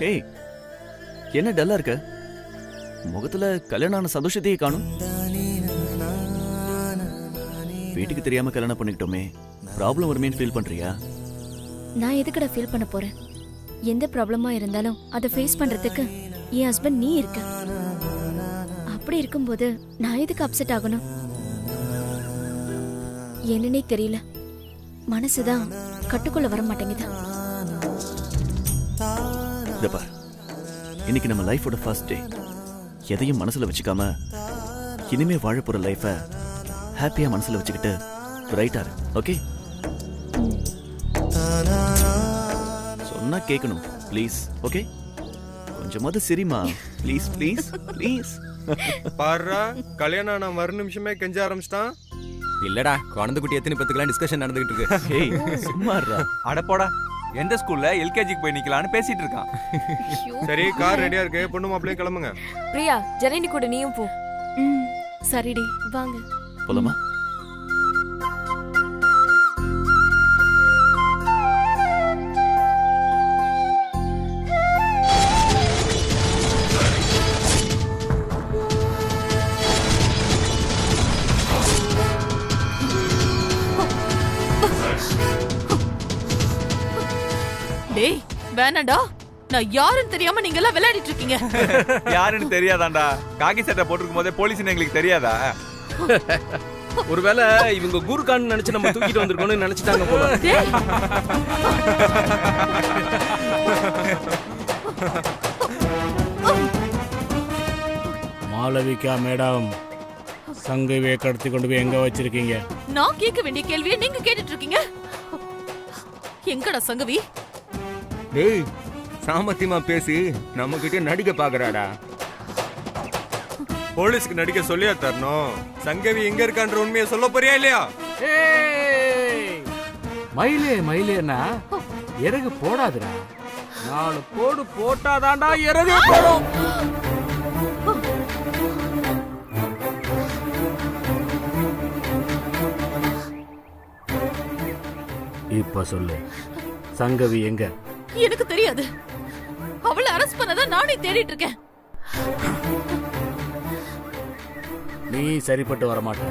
ஏய், என்ன டல்லா இருக்க? முகத்துல கல்யாணம் சந்தோஷத்தையே காணும். வீட்டுக்கு தெரியாம கல்யாணம் பண்ணிக்கிட்டோமே, ப்ராப்ளம் வருமேன்னு ஃபீல் பண்றியா? நான் எதுக்கடா ஃபீல் பண்ண போறேன்? எந்த ப்ராப்ளமா இருந்தாலும் அதை ஃபேஸ் பண்றதுக்கு என் ஹஸ்பண்ட் நீ இருக்க. அப்படி இருக்கும்போது நான் எதுக்கு அப்செட் ஆகணும்? என்னன்னே தெரியல, மனசுதான் கட்டுக்குள்ள வர மாட்டேங்குது. இன்னைக்கு நம்ம லைஃபோட ஃபர்ஸ்ட் டே. எதையும் மனசுல வச்சுக்காம இனிமே வாழ போற லைஃப ஹாப்பியா மனசுல வச்சுக்கிட்டு பிரைட்டா இரு. ஓகே? சொன்னா கேட்கணும் ப்ளீஸ். ஓகே? கொஞ்சமாவது சிரிமா ப்ளீஸ் ப்ளீஸ் ப்ளீஸ். பாருடா, கல்யாணம் நான் மறு நிமிஷமே கெஞ்ச ஆரம்பிச்சிட்டான். இல்லடா, குழந்தை குட்டி எத்தனை பத்துக்கலாம் டிஸ்கஷன் நடந்துகிட்டு இருக்கு. ஏய் சும்மா இருடா. அடப்போடா, எந்த ஸ்கூல்ல எல்கேஜிக்கு போய் நிக்கலாம்னு பேசிட்டு இருக்கான். சரி, கார் ரெடியா இருக்கு, பொண்ணு மாப்பிள்ளையும் கிளம்புங்க. பிரியா, ஜனனி கூட நீயும் போ. சரிடி, வாங்க போலாமா? டேய் வேணாடா, நான் யாருன்னு தெரியாம நீங்க எல்லாம் விளையாடிட்டு இருக்கீங்க. யாருன்னு தெரியாதாண்டா? காக்கி சட்டை போட்டுருக்கும் போதே போலீஸ்னு எங்களுக்கு தெரியாதா? ஒருவேளை இவங்க குருகான்னு நினைச்சு நம்ம தூக்கிட்டு வந்திருக்கோம்னு நினைச்சிட்டாங்க போல. மாளவிகா மேடம், சங்கவியை கடத்தி கொண்டு போய் எங்க வச்சிருக்கீங்க? நான் கேட்க வேண்டிய கேள்வியை நீங்க கேட்டுட்டு இருக்கீங்க. எங்கடா சங்கவி? டேய், சாமர்த்தியமா பேசி நம்ம கிட்ட நடிக்க பாக்குறாடா. போலீஸ்க்கு நடிக்க சொல்லியா தரணும்? சங்கவி எங்க இருக்கான்ற உண்மையை சொல்ல போறியா இல்லையா? மயிலே மயிலேன்னா இறகு போடாதுடா. 4 போடு போட்டாதான்டா இறகு போடும். இப்ப சொல்லு, சங்கவி எங்க? எனக்கு தெரியாது. அவளை அரெஸ்ட் பண்ணதான் நானே தேடிட்டு இருக்கேன். நீ சரிப்பட்டு வரமாட்ட.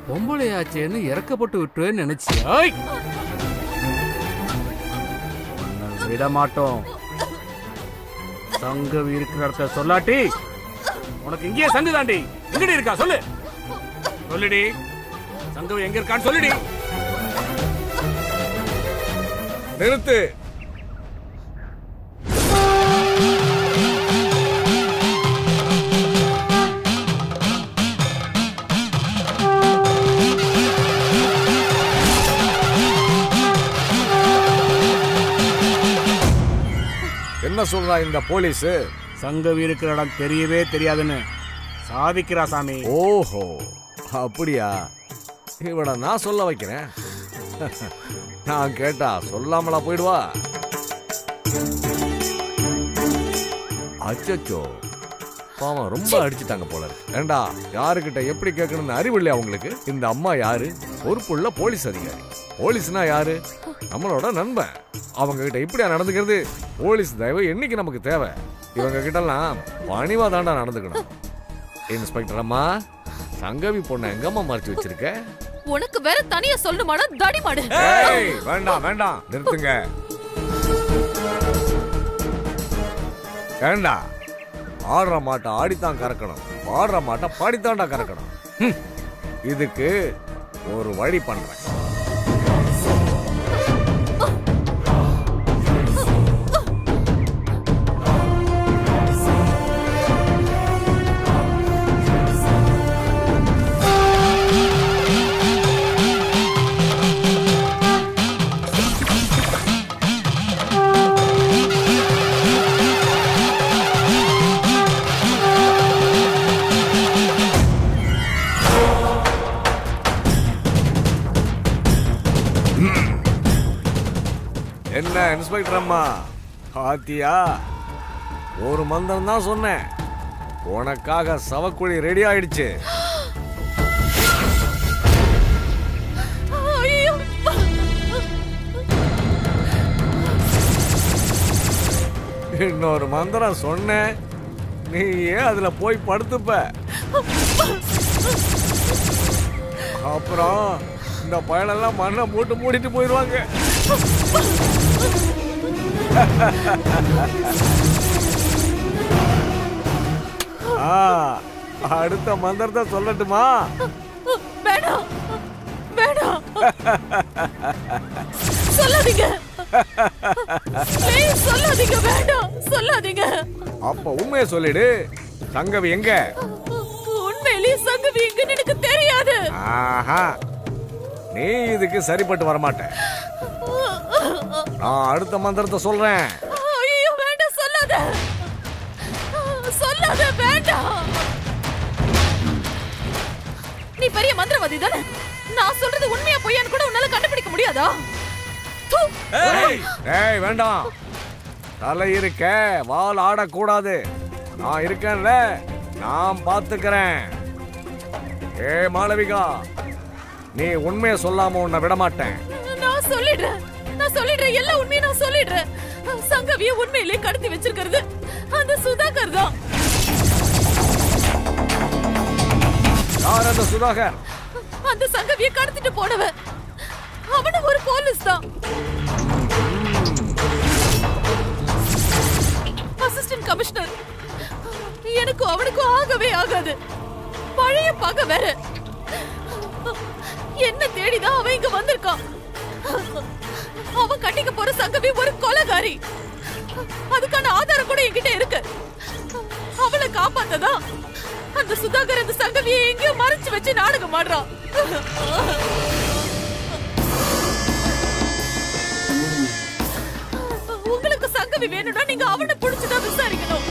பொம்பளையாச்சேன்னு இறக்கப்பட்டு விட்டுவேன்னு நினைச்சியா? விட மாட்டோம். சங்கவி இருக்கிற இடத்த சொல்லாட்டி உனக்கு இங்கேயே சங்கு தாண்டி. எங்கடி இருக்கா சொல்லு. சொல்லுடி, சங்கவி எங்க இருக்கான்னு சொல்லுடி. நிறுத்து. என்ன சொல்றா இந்த போலீஸ்? சங்கவி இருக்கிற இடம் தெரியவே தெரியாதுன்னு சாதிக்கிறா சாமி. ஓஹோ, அப்படியா? இவட நான் சொல்ல வைக்கிறேன். நான் கேட்டா சொல்லாமலா போயிடுவா? அச்சோ, பாவம், ரொம்ப அடிச்சுட்டாங்க போல இருக்கு. ஏண்டா, யாருக்கிட்ட எப்படி கேட்கணும்னு அறிவு இல்லையா உங்களுக்கு? இந்த அம்மா யாரு? பொறுப்புள்ள போலீஸ் அதிகாரி. போலீஸ்னா யாரு? நம்மளோட நண்பன். அவங்க கிட்ட இப்படியா நடந்துக்கிறது? போலீஸ் தயவு என்னைக்கு நமக்கு தேவை? இவங்க கிட்ட எல்லாம் பணிவா தாண்டா நடந்துக்கணும். இன்ஸ்பெக்டர் அம்மா, சங்கவி பொண்ணை எங்கம்மா மறைச்சு வச்சிருக்க? உனக்கு வேற தனியா சொல்லணுமாடா தடி மாடு? வேண்டாம் வேண்டாம், நிறுத்துங்க. ஏண்டா, ஆடுற மாட்டை ஆடித்தான் கறக்கணும், பாடுற மாட்டை பாடித்தாண்டா கறக்கணும். இதுக்கு ஒரு வழி பண்றேன். என்ன இன்ஸ்பெக்டர் அம்மா, பாத்தியா? ஒரு மந்திரம் தான் சொன்னேன், உனக்காக சவக்குழி ரெடி ஆயிடுச்சு. இன்னொரு மந்திரம் சொன்னேன், நீ ஏன் அதுல போய் படுத்துப்ப. அப்புறம் இந்த பயலெல்லாம் மண்ணை மூட்டு மூடிட்டு போயிடுவாங்க. அடுத்த மந்திரத்தை சொல்லட்டுமா? வேணாம் வேணாம், சொல்லாதீங்க, Please சொல்லாதீங்க, வேண்டாம் சொல்லாதீங்க. அப்ப உண்மையை சொல்லிடு, சங்கவி எங்க? உண்மையிலேயே சங்கவி எங்கன்னு எனக்கு தெரியாது. ஆஹா, நீ இதுக்கு சரிப்பட்டு வரமாட்ட. நான் அடுத்த மந்திரத்தை சொல்றேன். ஐயோ வேண்டாம், சொல்லாத சொல்லாத, வேண்டாம். நீ பெரிய மந்திரவாதி தானே? நான் சொல்றது உண்மையா பொய்யான்னு கூட உன்னால கண்டுபிடிக்க முடியாதா? ஏய் வேண்டாம், தலை இருக்க வால் ஆடக்கூடாது. நான் இருக்கேன்ல, நான் பாத்துக்கிறேன். ஏ மாளவிகா, நீ உண்மையை சொல்லாம உன்னை விட மாட்டேன். நான் சொல்லிடுறேன், எல்லா உண்மையும் நான் சொல்லிடுறேன். சங்கவிய உண்மையிலே கடத்தி வச்சிருக்கிறது அந்த சுதாகர் தான். யார் அந்த சுதாகர்? அந்த சங்கவிய கடத்திட்டு போனவன் அவன ஒரு போலீஸ் தான். Assistant commissioner. எனக்கு அவனுக்கு ஆகவே ஆகாது. பழைய பகை வேற. என்ன தேடிதான் அவன் இங்க வந்திருக்கான். அவன் கட்டிக்க போற சங்கவி ஒரு கொலைகாரி. அதுக்கான ஆதாரம் கூட என்கிட்ட இருக்கு. அவளை காப்பாத்ததான் அந்த சுதாகர் அந்த சங்கவியை எங்கேயோ மறைச்சு வச்சு நாடகம் ஆடுறான். உங்களுக்கு சங்கவி வேணும்னா நீங்க அவனை புடிச்சுதான் விசாரிக்கணும்.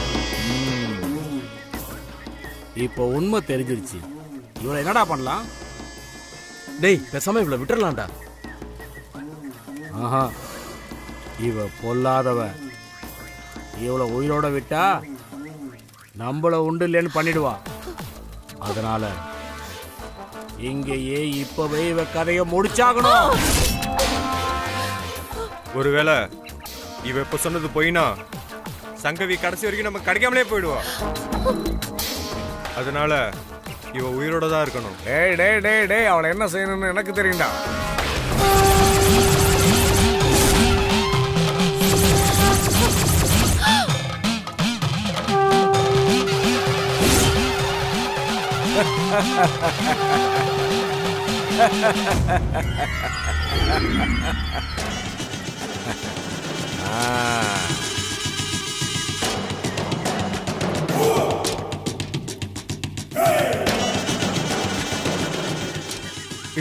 இப்போ உண்மை தெரிஞ்சிருச்சு. இவளை என்னடா பண்ணலாம்? டேய், பேசாம இவளை விட்டுறலாம்டா. ஆஹா, இவ பொல்லாதவ. இவளை உயிரோட விட்டா நம்மள உண்டு இல்லைன்னு பண்ணிடுவா. அதனால இங்கேயே இப்பவே இவ கதையை முடிச்சாகணும். ஒருவேளை இவ இப்ப சொன்னது போயினா சங்கவி கடைசி வரைக்கும் நம்ம கிடைக்காமலே போயிடுவா. அதனால இவ உயிரோட தான் இருக்கணும். டேய் டேய் டேய் டேய், அவளை என்ன செய்யணும்னு எனக்கு தெரியும்டா.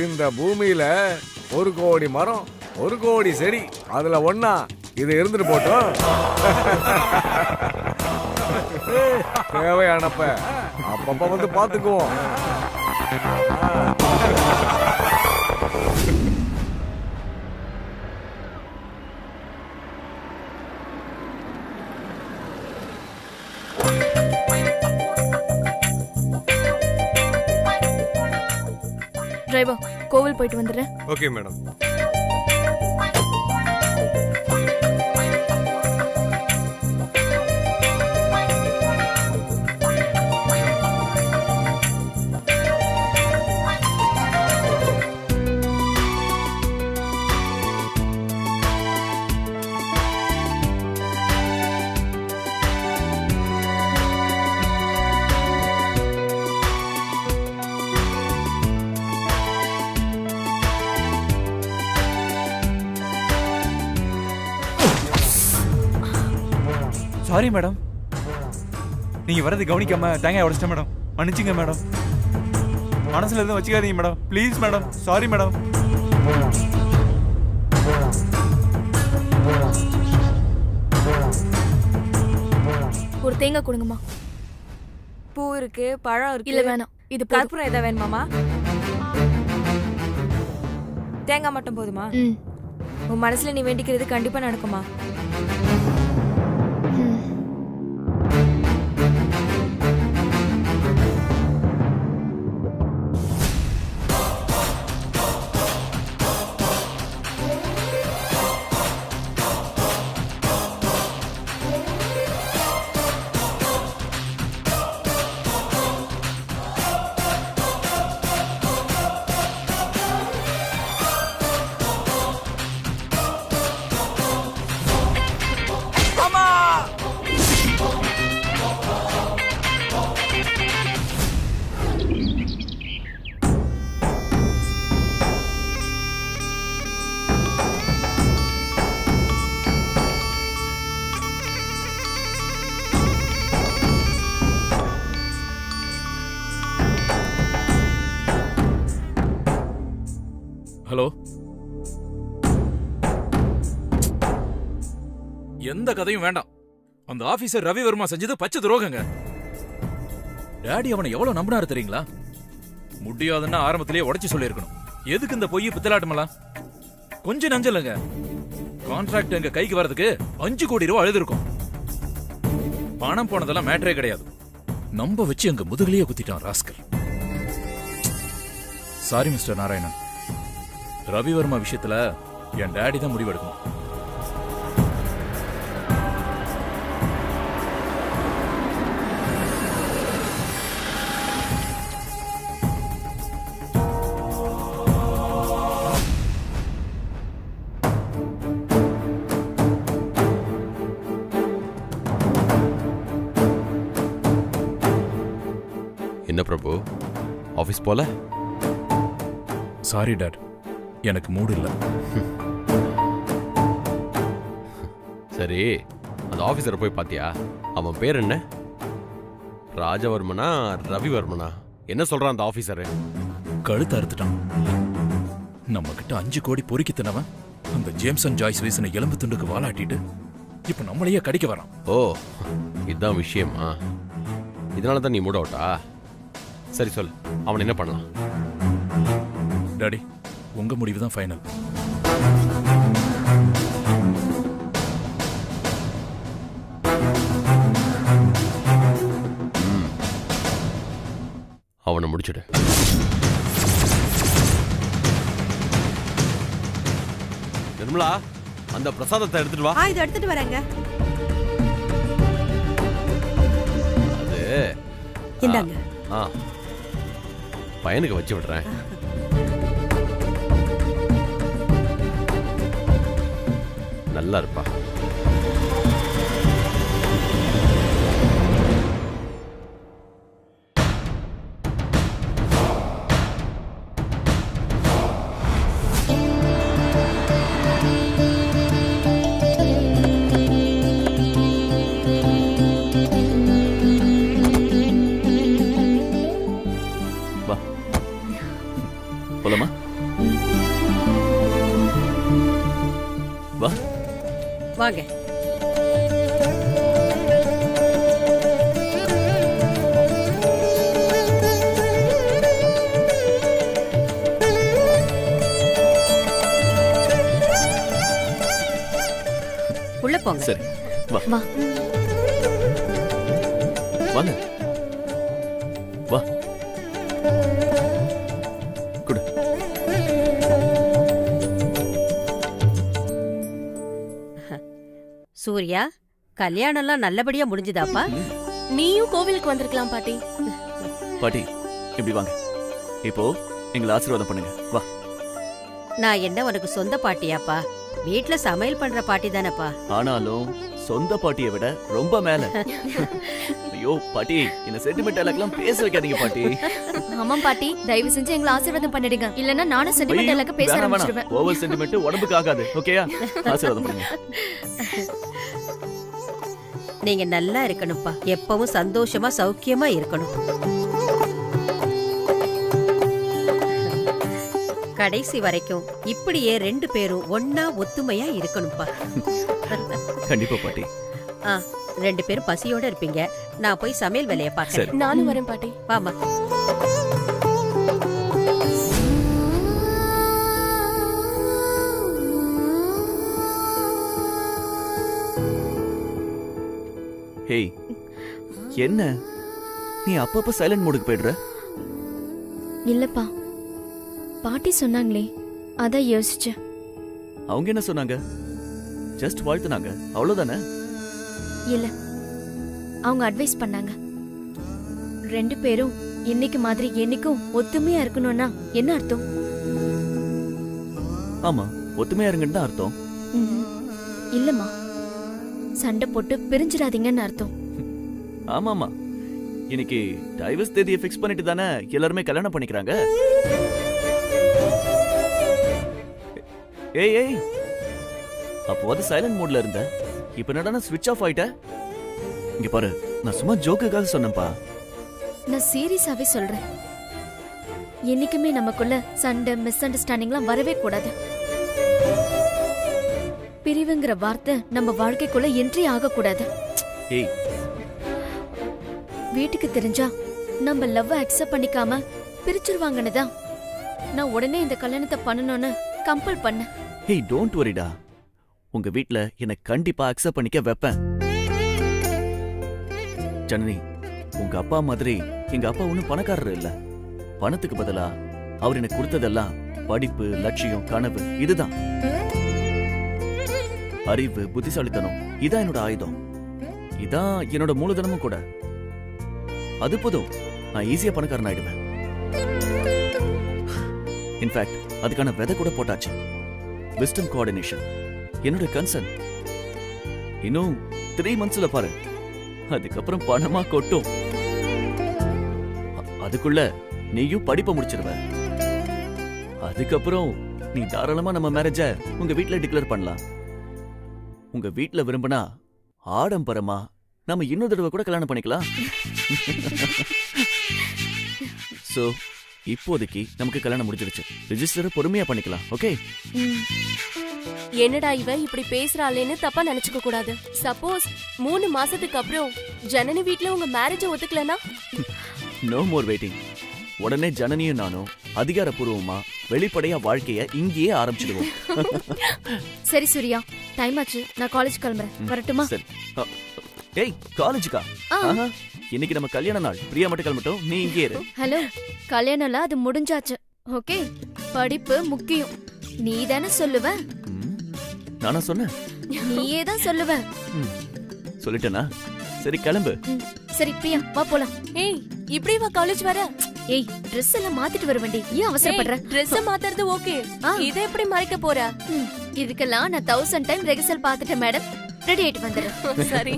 இந்த பூமியில 1 கோடி மரம், 1 கோடி செடி, அதுல ஒண்ணா இது இருந்துட்டு போட்டோம். தேவையானப்ப அப்பப்ப வந்து பாத்துக்குவோம். டிரைவர், கோவில் போயிட்டு வந்துடுறேன். Okay madam. சாரி மேடம், நீங்க வரது கவனிக்காம தேங்காய் உடைச்சிட்டேன் மேடம். மன்னிச்சுங்க மேடம். மனசுல எதுவும் வச்சுக்காதீங்க madam. Please madam, sorry madam. ஒரு தேங்காய் கொடுங்கம்மா. பூ இருக்கு, பழம் இருக்கு. இல்ல வேணாம், இது போதும். கற்பூரம் ஏதாவது வேணுமாமா? தேங்காய் மட்டும் போதுமா? உன் மனசுல நீ வேண்டிக்கிறது கண்டிப்பா நடக்குமா? எந்த கதையும் வேண்டாம். அந்த ஆபீசர் ரவிவர்மா செஞ்சது பச்சை துரோகங்க. டாடி அவனை எவ்வளவு நம்பினாரு தெரியுங்களா? முடியாதுன்னா ஆரம்பத்திலேயே உடைச்சு சொல்லியிருக்கணும். எதுக்கு இந்த பொய் பித்தலாட்டமெல்லாம்? கொஞ்சம் நஞ்சலங்க. கான்ட்ராக்ட் எங்க கைக்கு வரதுக்கு 5 கோடி ரூபாய் அழுதுருக்கும். பணம் போனதெல்லாம் மேட்டரே கிடையாது. நம்ப வச்சு எங்க முதுகிலேயே குத்திட்டான் rascal. Sorry mister Narayanan. Ravi Varma விஷயத்துல என் டாடி தான் முடிவெடுக்கணும். என்ன பிரபு, ஆபீஸ் போல? சாரி டாட், எனக்கு மூடு இல்ல. சரி, அந்த ஆபீசரை போய் பாத்தியா? அவன் பேர் என்ன? ராஜவர்மனா ரவிவர்மனா? என்ன சொல்றான் அந்த ஆபீசரு? கழுத்து அறுத்துட்டான். நம்ம கிட்ட 5 கோடி பொறுக்கி தினவன் அந்த ஜேம்சன் ஜாய்ஸ் வீசின எலும்பு துண்டுக்கு வாலாட்டிட்டு இப்ப நம்மளையே கடிக்க வரான். ஓ, இதுதான் விஷயமா? இதனால தான் நீ மூட் அவுட்டா? சரி சொல், அவன் என்ன பண்ணலாம்? டாடி, உங்க முடிவு தான் ஃபைனல். அவனை முடிச்சிடு. நிர்மலா, அந்த பிரசாதத்தை எடுத்துட்டு வா. இதை எடுத்துட்டு வரேங்க. அது இந்தாங்க. பையனுக்கு வச்சு விடுறேன். நல்லா இருப்பா. போலாமா? வா வாங்க. உள்ள போங்க. சரி, வா வா வாங்க. வா குடு. சூர்யா, கல்யாணம்லாம் நல்லபடியா முடிஞ்சுதாப்பா? நீயும் கோவிலுக்கு வந்திருக்கலாம் பாட்டி. பாட்டி, இப்படி வாங்க. இப்போ எங்களை ஆசீர்வாதம் பண்ணுங்க. வா. நான் என்ன உனக்கு சொந்த பாட்டியாப்பா? வீட்ல சமையல் பண்ற பாட்டி தானப்பா. ஆனாலும் சொந்த பாட்டியை விட ரொம்ப மேல. ஐயோ பாட்டி, இந்த சென்டிமெண்ட் எல்லாம் பேச வைக்காதீங்க பாட்டி. ஆமா பாட்டி, தயவு செஞ்சு எங்களை ஆசீர்வாதம் பண்ணிடுங்க. இல்லன்னா நானும் சென்டிமெண்ட் எல்லாம் பேச ஆரம்பிச்சிடுவேன். ஓவர் சென்டிமெண்ட் உடம்புக்கு ஆகாது. ஓகேயா? ஆசீர்வாதம் பண்ணுங்க. நீங்க நல்லா இருக்கணும்ப்பா. எப்பவும் சந்தோஷமா சௌக்கியமா இருக்கணும். கடைசி வரைக்கும் இப்படியே 2 பேரும் ஒன்னா ஒத்துமையா இருக்கணும்ப்பா. கண்டிப்பா பாட்டி. 2 பேரும் பசியோட இருப்பீங்க. நான் போய் சமையல் வேலையை பார்க்கறேன். நானும் வரேன் பாட்டி. வாமா. ஹேய், என்ன நீ அப்பப்ப சைலண்ட் மோடுக்கு போயிடுற? இல்லப்பா, பாட்டி சொன்னாங்களே, அதான் யோசிச்சேன். அவங்க என்ன சொன்னாங்க? ஜஸ்ட் வாழ்த்துனாங்க, அவ்வளவுதானே? இல்ல, அவங்க அட்வைஸ் பண்ணாங்க. 2 பேரும் இன்னைக்கு மாதிரி என்னைக்கும் ஒத்துமையா இருக்கணும்னா என்ன அர்த்தம்? ஆமா, ஒத்துமையா இருங்கன்னு தான் அர்த்தம். இல்லம்மா, சண்டை போட்டு பிரிஞ்சிடாதீங்கன்னு அர்த்தம். ஆமாமா, இன்னைக்கு டைவர்ஸ் தேதியை ஃபிக்ஸ் பண்ணிட்டு தானே எல்லாருமே கல்யாணம் பண்ணிக்கிறாங்க. ஏய் ஏய், அப்போது சைலண்ட் மோட்ல இருந்த, இப்ப என்னடா ஸ்விட்ச் ஆஃப் ஆயிட்ட? இங்க பாரு, நான் சும்மா ஜோக்குக்காக சொன்னேன்ப்பா. நான் சீரியஸாவே சொல்றேன். என்னைக்குமே நமக்குள்ள சண்டை, மிஸ் அண்டர்ஸ்டாண்டிங்லாம் வரவே கூடாது. பிரிவுங்கிற வார்த்தை நம்ம வாழ்க்கைக்குள்ள என்ட்ரி ஆக கூடாது. ஏய், வீட்டுக்கு தெரிஞ்சா நம்ம லவ் அக்செப்ட் பண்ணிக்காம பிரிச்சிருவாங்கன்னு தான் நான் உடனே இந்த கல்யாணத்தை பண்ணணும்னு கம்பல் பண்ண. ஹேய், டோன்ட் வரிடா. உங்க வீட்ல என்னை கண்டிப்பா அக்செப்ட் பண்ணிக்க வைப்பேன். ஜனனி, உங்க அப்பா மாதிரி எங்க அப்பா ஒண்ணும் பணக்காரர் இல்ல. பணத்துக்கு பதிலா அவர் எனக்கு கொடுத்ததெல்லாம் படிப்பு, லட்சியம், கனவு. இதுதான் அறிவு, புத்திசாலித்தனம். இதான் என்னோட ஆயுதம். இதான் என்னோட மூலதனமும் கூட. அது போதும், நான் ஈஸியா பணக்காரன் ஆயிடுவேன். இன்ஃபேக்ட் அதுக்கான விதை கூட போட்டாச்சு. விஸ்டம் கோஆர்டினேஷன் என்னோட கன்சர்ன். இன்னும் 3 monthsல பாரு, அதுக்கப்புறம் பணமா கொட்டும். அதுக்குள்ள நீயும் படிப்பை முடிச்சிருவ. அதுக்கப்புறம் நீ தாராளமா நம்ம மேரேஜ உங்க வீட்ல டிக்ளேர் பண்ணலாம். உங்க வீட்ல விரும்பினா ஆடம்பரமா நம்ம இன்னொரு தடவை கூட கல்யாணம் பண்ணிக்கலாம். சோ இப்போதைக்கு நமக்கு கல்யாணம் முடிஞ்சிருச்சு. ரிஜிஸ்டரை பொறுமையா பண்ணிக்கலாம். ஓகே? என்னடா இவ இப்படி பேசுறாளேன்னு தப்பா நினைச்சுக்க கூடாது. சப்போஸ் 3 மாசத்துக்கு அப்புறம் ஜனனி வீட்ல உங்க மேரேஜ ஒத்துக்கலனா? No more waiting. உடனே ஜனனியும் நானும் அதிகாரப்பூர்வமா வெளிப்படையா வாழ்க்கைய இங்கேயே ஆரம்பிச்சிடுவோம். சரி சூர்யா, டைம் ஆச்சு. நான் காலேஜ் கிளம்புறேன். வரட்டுமா? சரி. ஏய், காலேஜுக்கா? ஆஹா, இன்னைக்கு நம்ம கல்யாண நாள். பிரியா மட்டும் கிளம்பட்டும், நீ இங்கே இரு. ஹலோ, கல்யாணம்ல அது முடிஞ்சாச்சு. ஓகே, படிப்பு முக்கியம். நீ தானே சொல்லுவ. நானா சொன்னேன்? நீயே தான் சொல்லுவ. சொல்லிட்டேனா? சரி, கிளம்பு. சரி பிரியா, வா போலாம். ஏய், இப்படி வா காலேஜ் வர. ஏய், Dress எல்லாம் மாத்திட்டு வர வேண்டி. ஏன் அவசரப்படுற? Dress மாத்துறது ஓகே, இதை எப்படி மறைக்க போற? இதுக்கெல்லாம் நான் 1000 டைம் ரெகர்சல் பார்த்துட்டேன் மேடம். ரெடி ஆயிட்டு வந்துடுறேன். சரி.